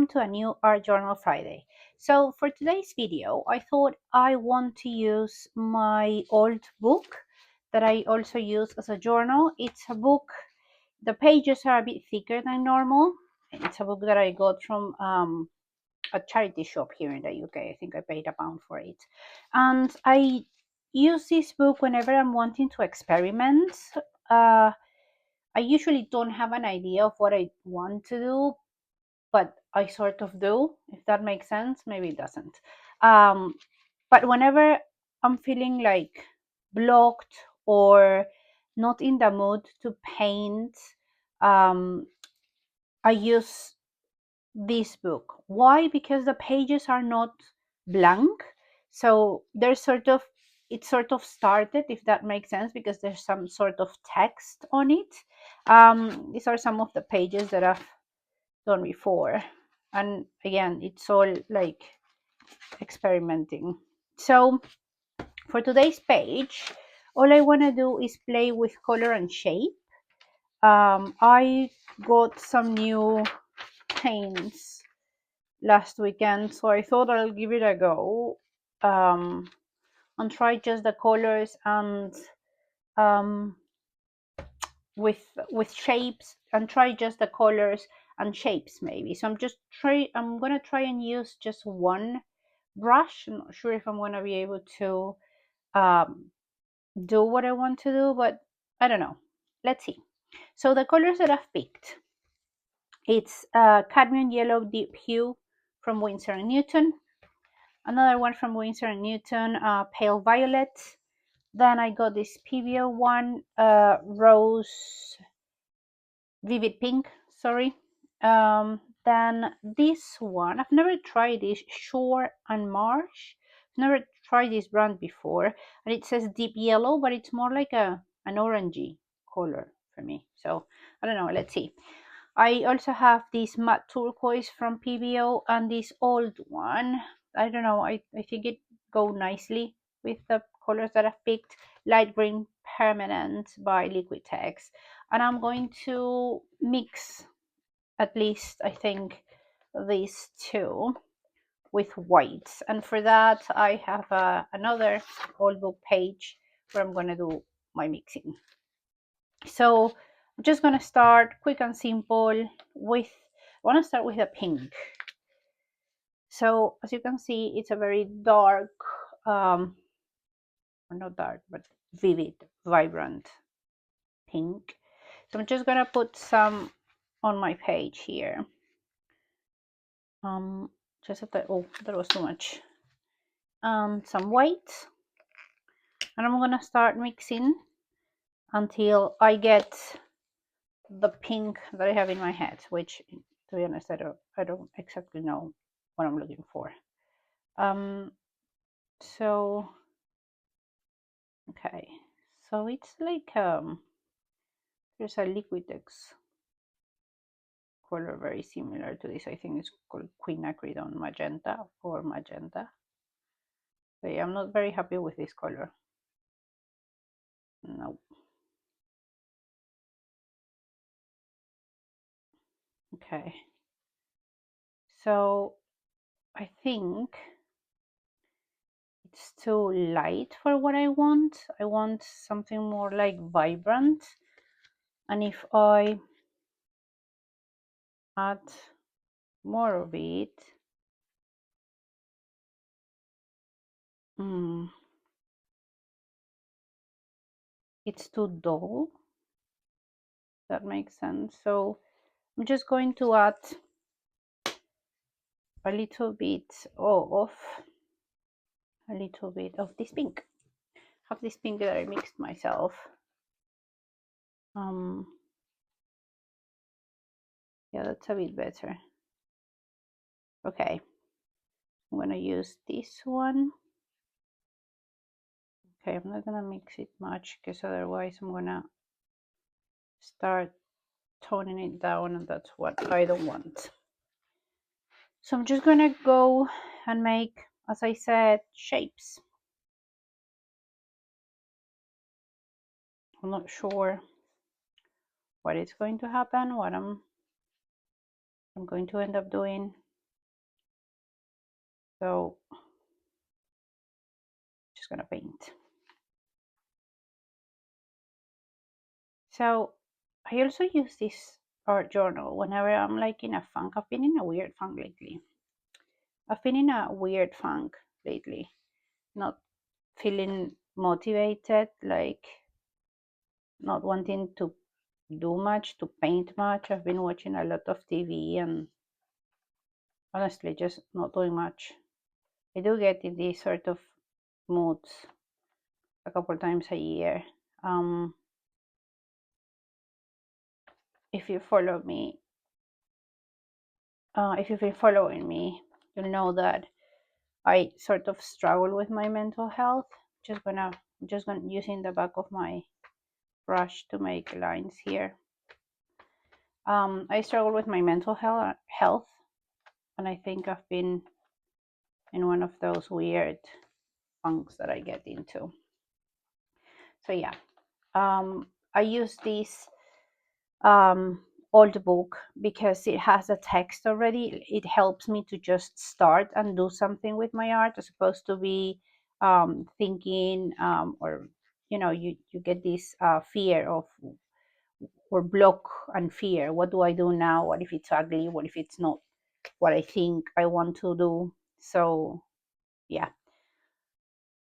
welcome to a new Art Journal Friday. So for today's video, I thought I want to use my old book that I also use as a journal. It's a book, the pages are a bit thicker than normal. It's a book that I got from a charity shop here in the UK. I think I paid £1 for it. And I use this book whenever I'm wanting to experiment. I usually don't have an idea of what I want to do, but I sort of do, if that makes sense. Maybe it doesn't. But whenever I'm feeling like blocked or not in the mood to paint, I use this book. Why? Because the pages are not blank. So there's it's sort of started, if that makes sense, because there's some sort of text on it. These are some of the pages that I've done before, and again, it's all like experimenting. So for today's page, all I want to do is play with color and shape. I got some new paints last weekend, so I thought I'll give it a go and try just the colors and with shapes, and try just the colors and shapes maybe. So I'm gonna try and use just one brush. I'm not sure if I'm gonna be able to do what I want to do, but I don't know. Let's see. So the colors that I've picked, it's cadmium yellow deep hue from Winsor & Newton, another one from Winsor & Newton, pale violet. Then I got this PBO one, rose vivid pink, sorry. Then this one, I've never tried this, Shore and Marsh. I've never tried this brand before, and it says deep yellow, but it's more like an orangey color for me. So I don't know, let's see. I also have this matte turquoise from PBO and this old one. I don't know, I think it go nicely with the colors that I've picked. Light green permanent by Liquitex, and I'm going to mix at least, I think, these two with whites, and for that I have another old book page where I'm going to do my mixing. So I'm just going to start quick and simple with, I want to start with a pink. So as you can see, it's a very dark, or not dark, but vivid, vibrant pink. So I'm just going to put some on my page here. Just at the, oh, that was too much. Some white, and I'm going to start mixing until I get the pink that I have in my head, which, to be honest, I don't exactly know what I'm looking for. So okay, so it's like there's a Liquitex color very similar to this. I think it's called quinacridone magenta or magenta. So yeah, I'm not very happy with this color. No. Okay. So I think it's too light for what I want. I want something more like vibrant. And if I add more of it, it's too dull. That makes sense. So I'm just going to add a little bit of this pink. I have this pink that I mixed myself. Yeah, that's a bit better. Okay, I'm gonna use this one. Okay, I'm not gonna mix it much because otherwise I'm gonna start toning it down, and that's what I don't want. So I'm just gonna go and make, as I said, shapes. I'm not sure what is going to happen, what I'm going to end up doing. So just gonna paint. So I also use this art journal whenever I'm like in a funk. I've been in a weird funk lately. I've been in a weird funk lately. Not feeling motivated, like not wanting to do much, to paint much. I've been watching a lot of TV and honestly just not doing much. I do get in these sort of moods a couple times a year. Um, if you follow me, if you've been following me, you'll know that I sort of struggle with my mental health. Just gonna using the back of my brush to make lines here. I struggle with my mental health, and I think I've been in one of those weird funks that I get into. So yeah, I use this um, old book because it has a text already. It helps me to just start and do something with my art as opposed to be thinking or you get this fear of or block and fear. What do I do now? What if it's ugly? What if it's not what I think I want to do? So yeah,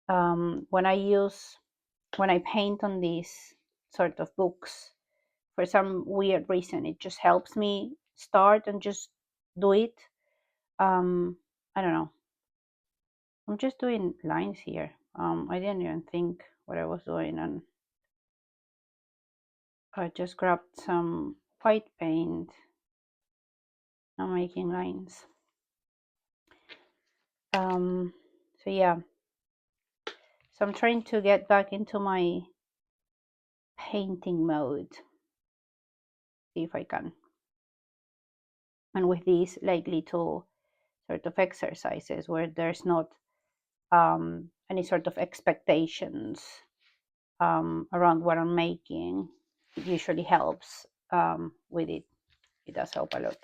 when I paint on these sort of books, for some weird reason, it just helps me start and just do it. I don't know. I'm just doing lines here. I didn't even think what I was doing, and I just grabbed some white paint. I'm making lines. So yeah, so I'm trying to get back into my painting mode. See if I can. And with these like little sort of exercises where there's not any sort of expectations around what I'm making, it usually helps with it. It does help a lot.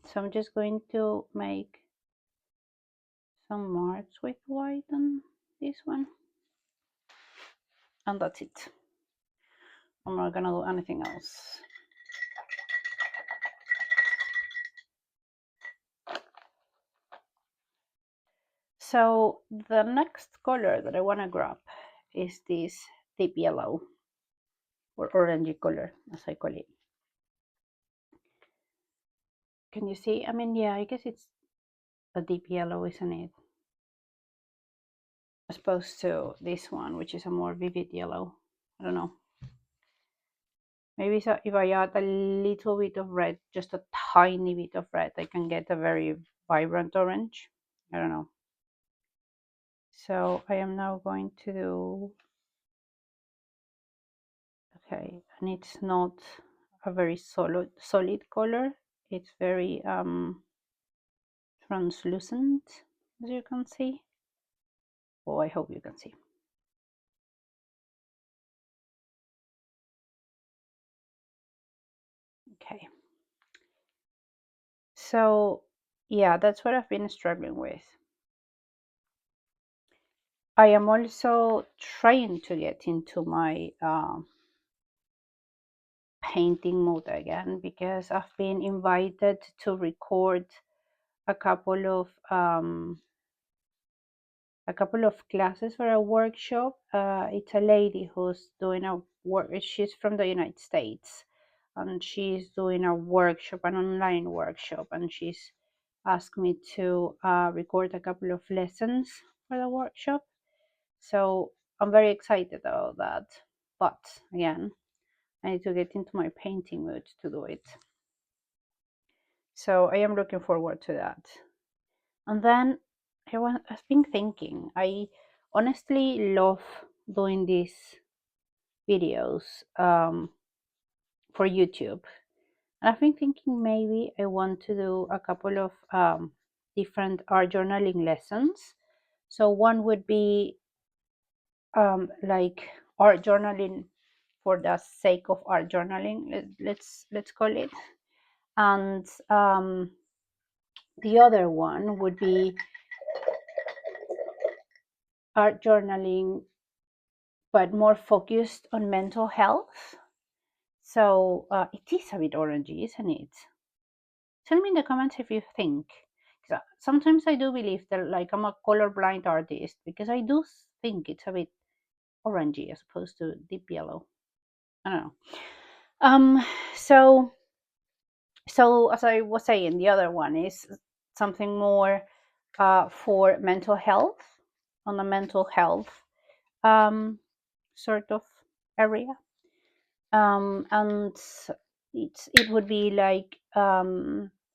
So I'm just going to make some marks with white on this one. And that's it. I'm not gonna do anything else. So the next color that I want to grab is this deep yellow or orangey color, as I call it. Can you see? I mean, yeah, I guess it's a deep yellow, isn't it? As opposed to this one, which is a more vivid yellow. I don't know. Maybe so if I add a little bit of red, just a tiny bit of red, I can get a very vibrant orange. I don't know. So I am now going to do, okay, and it's not a very solid color. It's very translucent, as you can see. Oh, I hope you can see. Okay. So yeah, that's what I've been struggling with. I am also trying to get into my painting mode again because I've been invited to record a couple of classes for a workshop. It's a lady who's doing a work. She's from the United States, and she's doing a workshop, an online workshop, and she's asked me to record a couple of lessons for the workshop. So I'm very excited about that. But again, I need to get into my painting mood to do it. So I am looking forward to that. And then I've been thinking, I honestly love doing these videos for YouTube. And I've been thinking maybe I want to do a couple of different art journaling lessons. So one would be like art journaling for the sake of art journaling, let's call it. And The other one would be art journaling, but more focused on mental health. So it is a bit orangey, isn't it? Tell me in the comments if you think. 'Cause sometimes I do believe that like I'm a colorblind artist because I do think it's a bit orangey as opposed to deep yellow. I don't know. Um, so as I was saying, the other one is something more for mental health, on the mental health um, sort of area. And it would be like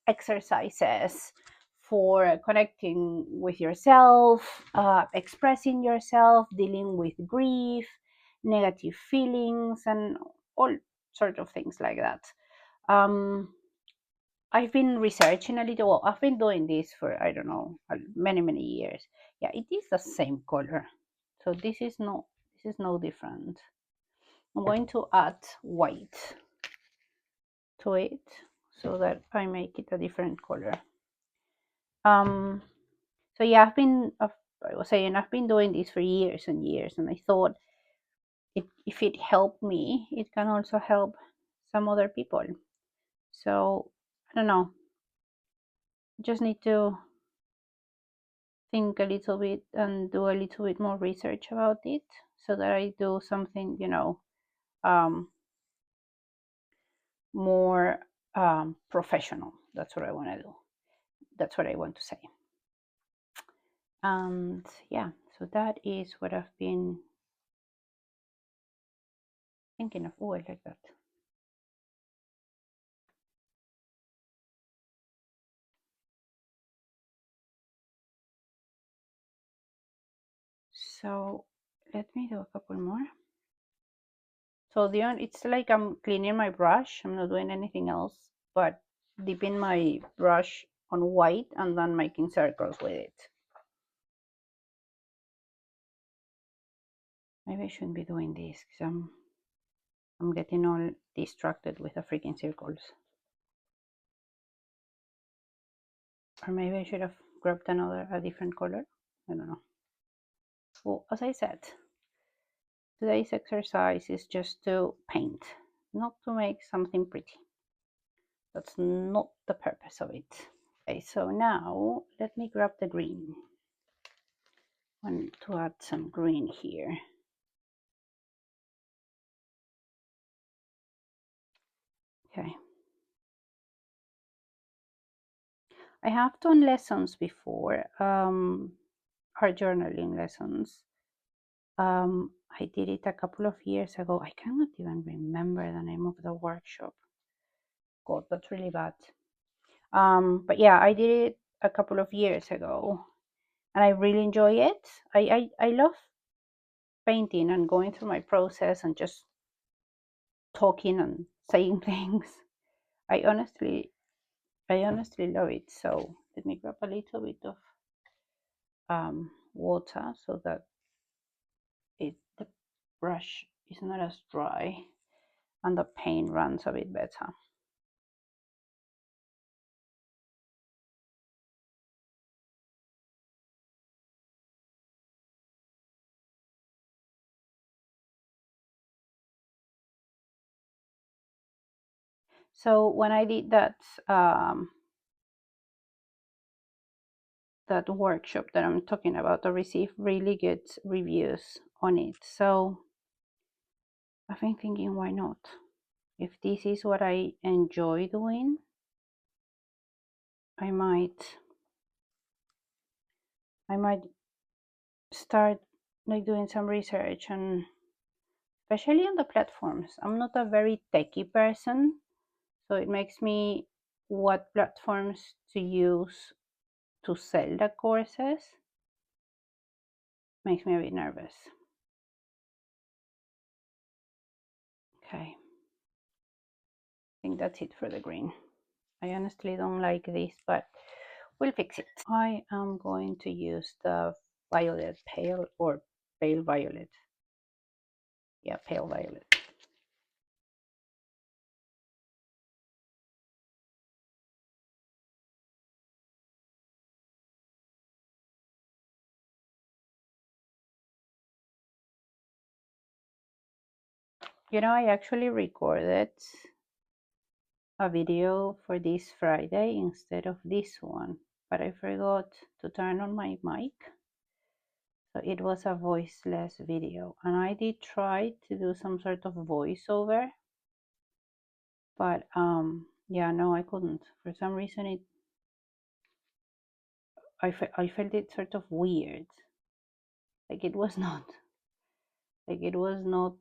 exercises for connecting with yourself, expressing yourself, dealing with grief, negative feelings, and all sort of things like that. I've been researching a little. Well, I've been doing this for I don't know many years. Yeah, it is the same color, so this is no different. I'm going to add white to it so that I make it a different color. Um, so yeah, I was saying I've been doing this for years and years, and I thought if it helped me, it can also help some other people. So I don't know, just need to think a little bit and do a little bit more research about it so that I do something, um, more professional. That's what I want to do. That's what I want to say. And yeah, so that is what I've been thinking of. Oh, I like that. So let me do a couple more. So it's like I'm cleaning my brush. I'm not doing anything else, but dipping my brush on white and then making circles with it. Maybe I shouldn't be doing this because I'm getting all distracted with the freaking circles. Or maybe I should have grabbed a different color. I don't know. Well, as I said, today's exercise is just to paint, not to make something pretty. That's not the purpose of it. Okay, so now let me grab the green. I want to add some green here. Okay. I have done lessons before, art journaling lessons. I did it a couple of years ago. I cannot even remember the name of the workshop. God, that's really bad. But yeah, I did it a couple of years ago, and I really enjoy it. I love painting and going through my process and just talking and saying things. I honestly, I honestly love it. So let me grab a little bit of water so that the brush is not as dry and the paint runs a bit better. So when I did that workshop that I'm talking about, I received really good reviews on it. So I've been thinking, why not? If this is what I enjoy doing, I might start like doing some research, and especially on the platforms. I'm not a very techie person, so it makes me what platforms to use to sell the courses makes me a bit nervous. Okay, I think that's it for the green. I honestly don't like this, but we'll fix it. I am going to use the violet pale, or pale violet. Yeah, pale violet. You know, I actually recorded a video for this Friday instead of this one, but I forgot to turn on my mic. So it was a voiceless video, and I did try to do some sort of voiceover, but yeah, no, I couldn't. For some reason, I felt it sort of weird. Like it was not, like it was not,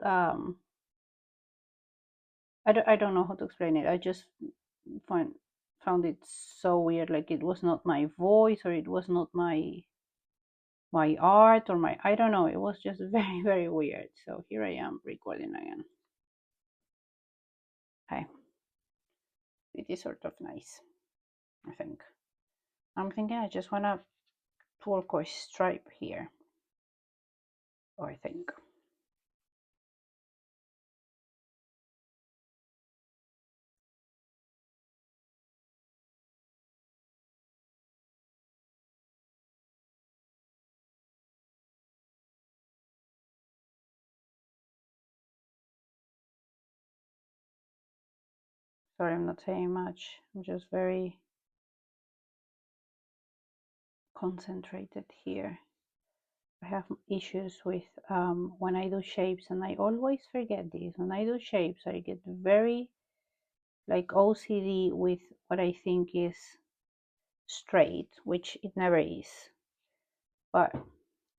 I don't know how to explain it. I just found it so weird. Like it was not my voice, or it was not my art, or my, I don't know. It was just very, very weird. So here I am recording again. Okay. It is sort of nice, I think. I'm thinking I just want a turquoise stripe here, I think. Sorry, I'm not saying much. I'm just very concentrated here. I have issues with when I do shapes, and I always forget this. When I do shapes, I get very like OCD with what I think is straight, which it never is. But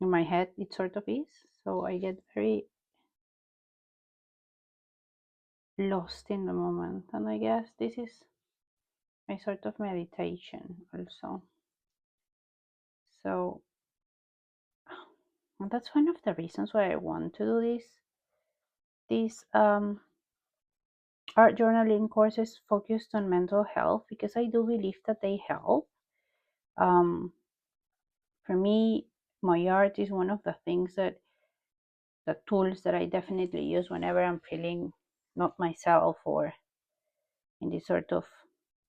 in my head, it sort of is. So I get very lost in the moment. And I guess this is my sort of meditation also. So and that's one of the reasons why I want to do these art journaling courses focused on mental health, because I do believe that they help. For me, my art is one of the things that the tools that I definitely use whenever I'm feeling not myself, or in this sort of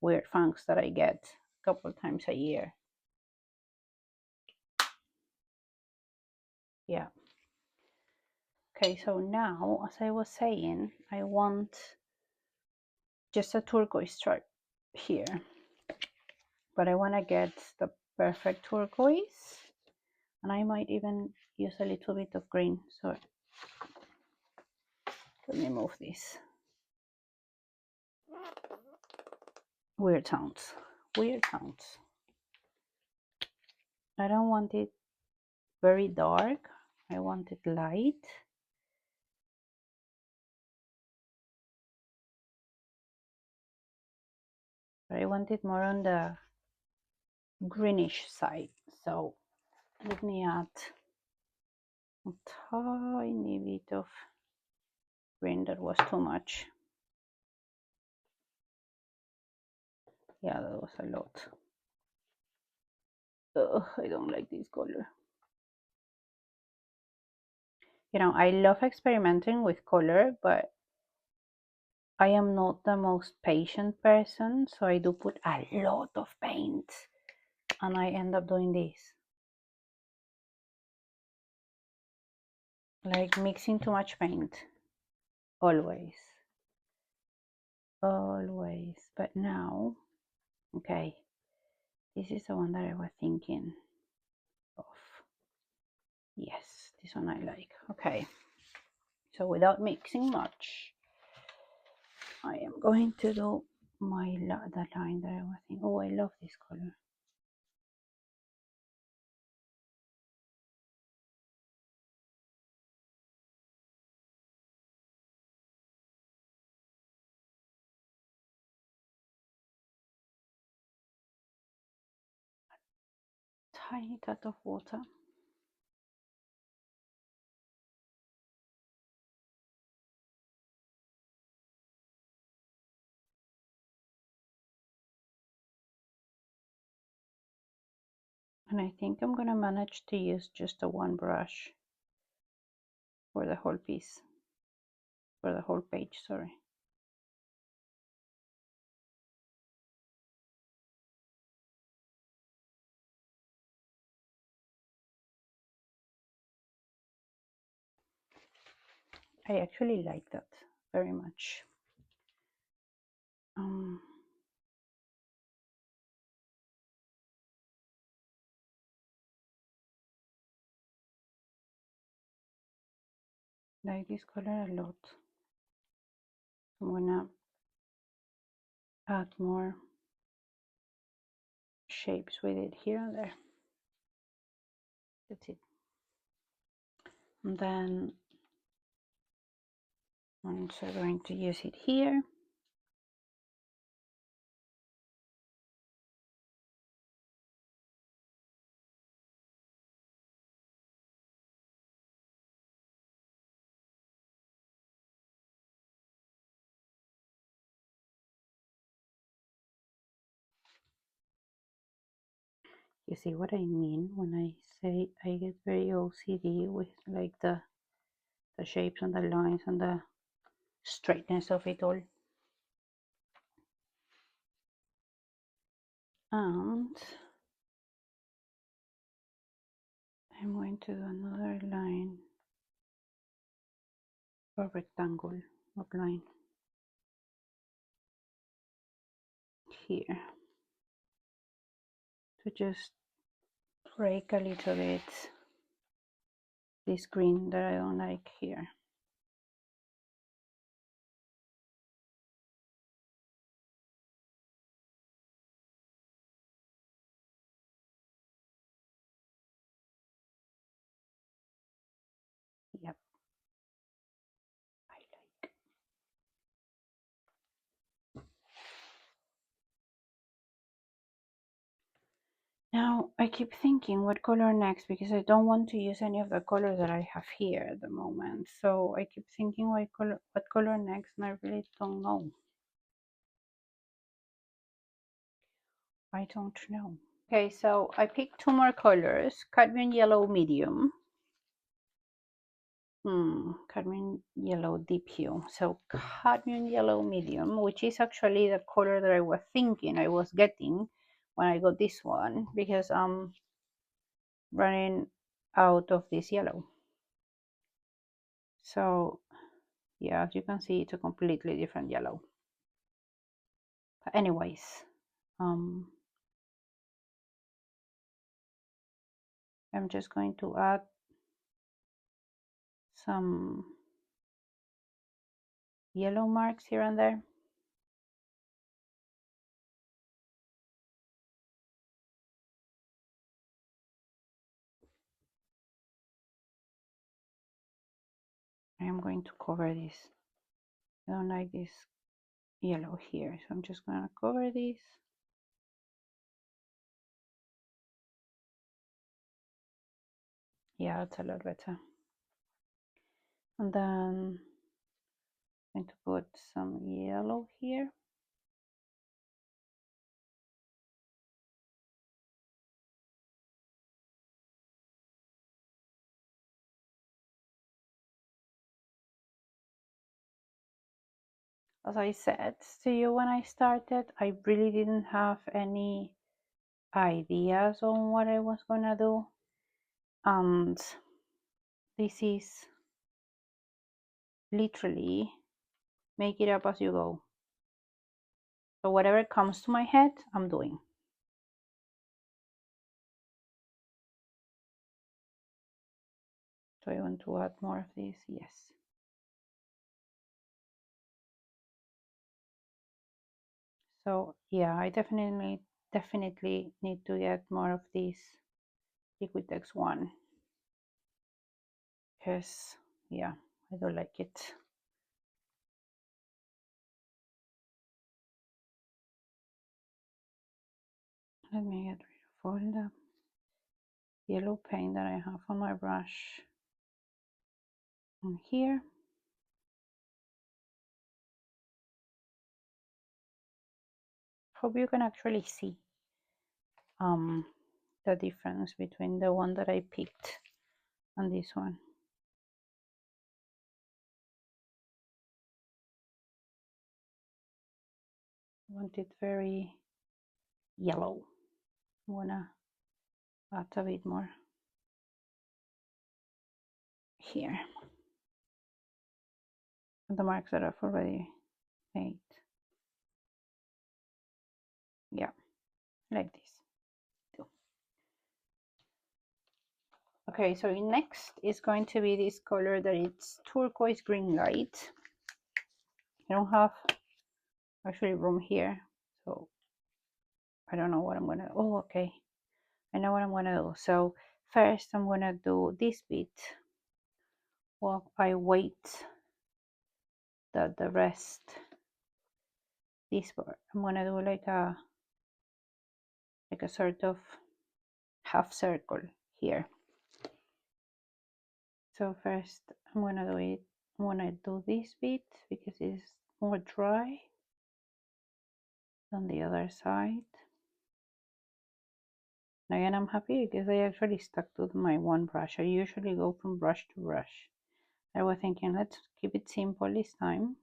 weird funks that I get a couple times a year. Yeah. Okay, so now, as I was saying, I want just a turquoise stripe here, but I want to get the perfect turquoise, and I might even use a little bit of green. So let me move this. Weird sounds. Weird sounds. I don't want it very dark. I want it light. But I want it more on the greenish side. So let me add a tiny bit of green. That was too much. Yeah, that was a lot. Ugh, I don't like this color. You know, I love experimenting with color, but I am not the most patient person, so I do put a lot of paint, and I end up doing this. Like mixing too much paint. Always. Always. But now, okay, this is the one that I was thinking of. Yes, this one I like. Okay, so without mixing much, I am going to do the line that I was thinking. Oh, I love this color. Tiny touch of water. And I think I'm gonna manage to use just a one brush for the whole piece, for the whole page, sorry. I actually like that. very much. Like this color a lot. I'm gonna add more shapes with it here and there. That's it. And then I'm also going to use it here. You see what I mean when I say I get very OCD with like the shapes and the lines and the straightness of it all. And I'm going to do another line or rectangle outline here to just break a little bit this green that I don't like here. Yep, I like. Now I keep thinking what color next, because I don't want to use any of the colors that I have here at the moment. So I keep thinking what color next, and I really don't know. I don't know. Okay, so I picked two more colors, cadmium yellow medium. Cadmium yellow deep hue. So cadmium yellow medium, which is actually the color that I was thinking I was getting when I got this one, because I'm running out of this yellow. So yeah, as you can see, it's a completely different yellow. But anyways, I'm just going to add some yellow marks here and there. I am going to cover this. I don't like this yellow here, so I'm just going to cover this. Yeah, it's a lot better. And then I'm going to put some yellow here. As I said to you when I started, I really didn't have any ideas on what I was gonna do, and this is literally make it up as you go. So whatever comes to my head, I'm doing. Do I want to add more of this? Yes. So yeah, I definitely need to get more of this Liquitex one, because yeah, I don't like it. Let me get rid of all the yellow paint that I have on my brush on here. Hope you can actually see the difference between the one that I picked and this one. I want it very yellow. I'm gonna add a bit more here. the marks that I've already made. Yeah, like this. Okay, so next is going to be this color that it's turquoise green light. I don't have actually room here, so I don't know what I'm gonna, oh, okay. I know what I'm gonna do. So first I'm gonna do this bit while I wait that the rest, this part, I'm gonna do like a sort of half circle here. So first I'm gonna do it, I'm gonna do this bit because it's more dry than the other side. Again, I'm happy because I actually stuck to my one brush. I usually go from brush to brush. I was thinking, let's keep it simple this time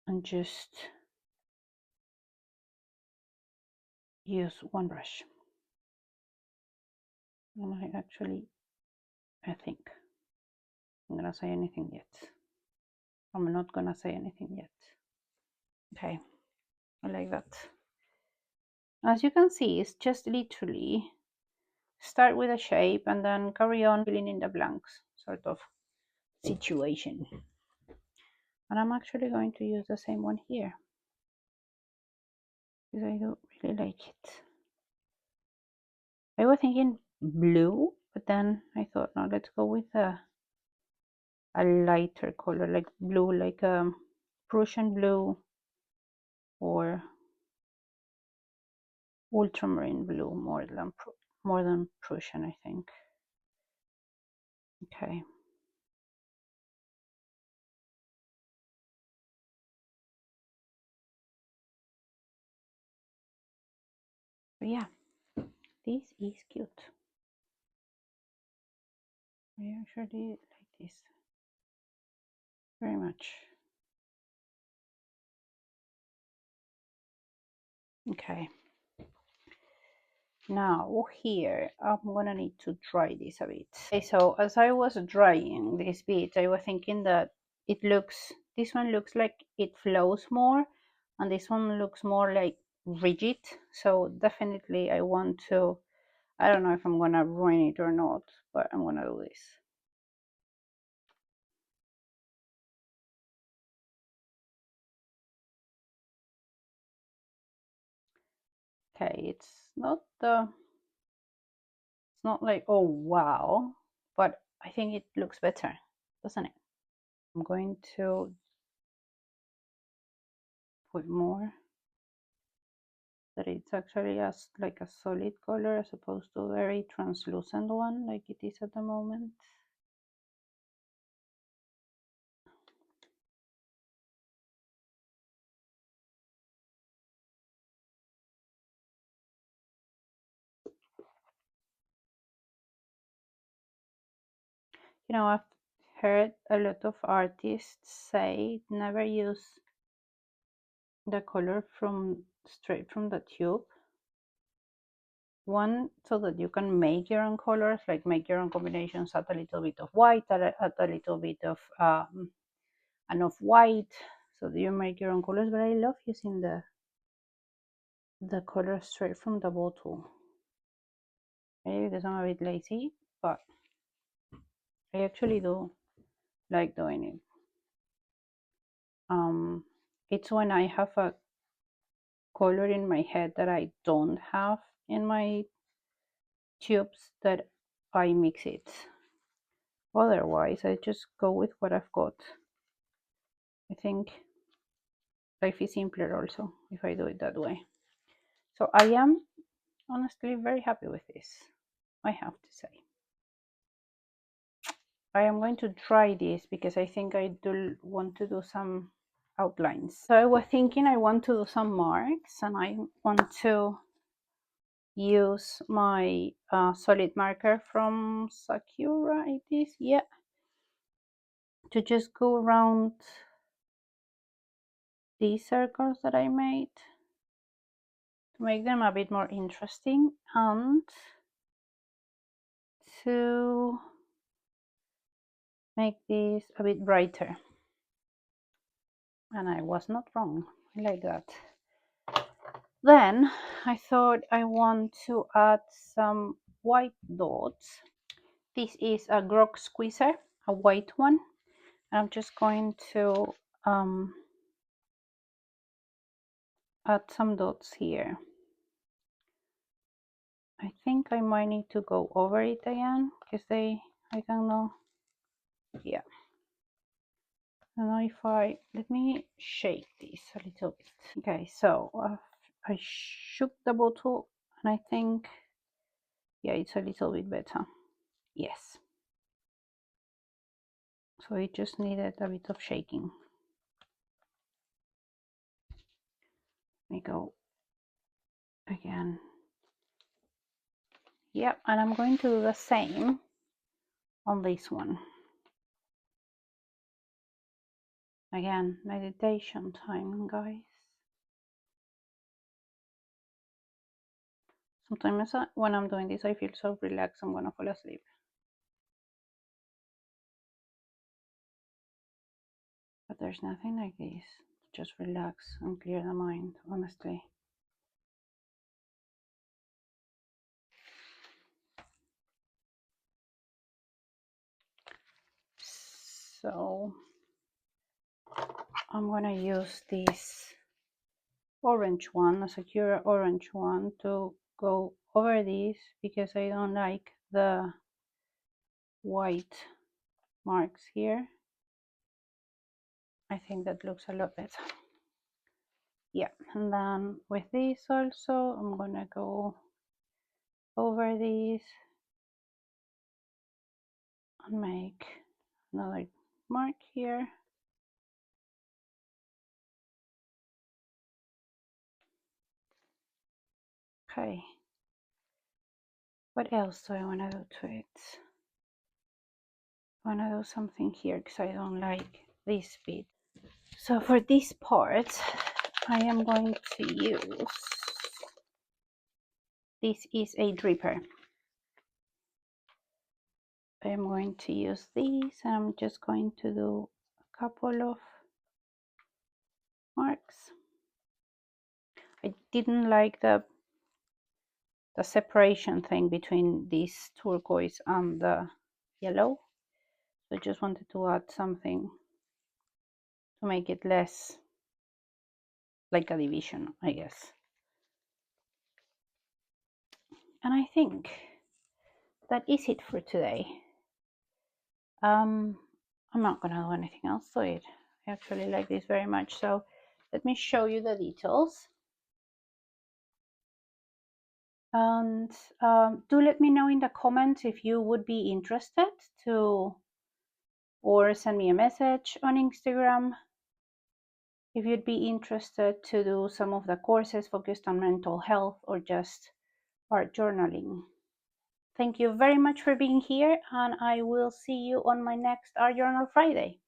and just use one brush. And I think I'm gonna say anything yet. I'm not gonna say anything yet. Okay, I like that. As you can see, it's just literally start with a shape and then carry on filling in the blanks sort of situation. And I'm actually going to use the same one here because I do really like it. I was thinking blue, but then I thought, no, let's go with a lighter color, like blue, like Prussian blue or ultramarine blue, more than Prussian, I think. Okay. But yeah, this is cute. I actually like this very much. Okay. Now here, I'm gonna need to dry this a bit. Okay, so as I was drying this bit, I was thinking that this one looks like it flows more, and this one looks more like rigid. So definitely I want to, I don't know if I'm gonna ruin it or not, but I'm gonna do this. Okay, it's not like, oh wow, but I think it looks better, doesn't it? I'm going to put more, that it's actually like a solid color as opposed to a very translucent one like it is at the moment. You know, I've heard a lot of artists say never use the color straight from the tube. One, so that you can make your own colors, like make your own combinations, add a little bit of white, add a little bit of enough white, so that you make your own colors. But I love using the color straight from the bottle. Maybe because I'm a bit lazy, but I actually do like doing it. It's when I have a color in my head that I don't have in my tubes that I mix it. Otherwise, I just go with what I've got. I think life is simpler also if I do it that way. So I am honestly very happy with this, I have to say. I am going to try this because I think I do want to do some outlines. So I was thinking I want to do some marks, and I want to use my solid marker from Sakura, it is, yeah, to just go around these circles that I made to make them a bit more interesting, and to make this a bit brighter. And I was not wrong. I like that. Then I thought I want to add some white dots. This is a grog squeezer, a white one. And I'm just going to add some dots here. I think I might need to go over it again because I don't know. Yeah. I don't know if let me shake this a little bit. Okay, so I shook the bottle and I think, yeah, it's a little bit better. Yes. So it just needed a bit of shaking. Let me go again. Yep, and I'm going to do the same on this one. Again, meditation time, guys. Sometimes when I'm doing this, I feel so relaxed, I'm gonna fall asleep. But there's nothing like this. Just relax and clear the mind, honestly. So I'm gonna use this orange one, a secure orange one, to go over this because I don't like the white marks here. I think that looks a lot better. Yeah, and then with this also, I'm gonna go over this and make another mark here. Okay. What else do I want to do to it? I want to do something here because I don't like this bit. So for this part, I am going to use, this is a dripper. I am going to use this and I'm just going to do a couple of marks. I didn't like the separation thing between this turquoise and the yellow. So I just wanted to add something to make it less like a division, I guess. And I think that is it for today. I'm not gonna do anything else to it. I actually like this very much. So let me show you the details. And do let me know in the comments if you would be interested to, or send me a message on Instagram if you'd be interested to do some of the courses focused on mental health or just art journaling. Thank you very much for being here, and I will see you on my next Art Journal Friday.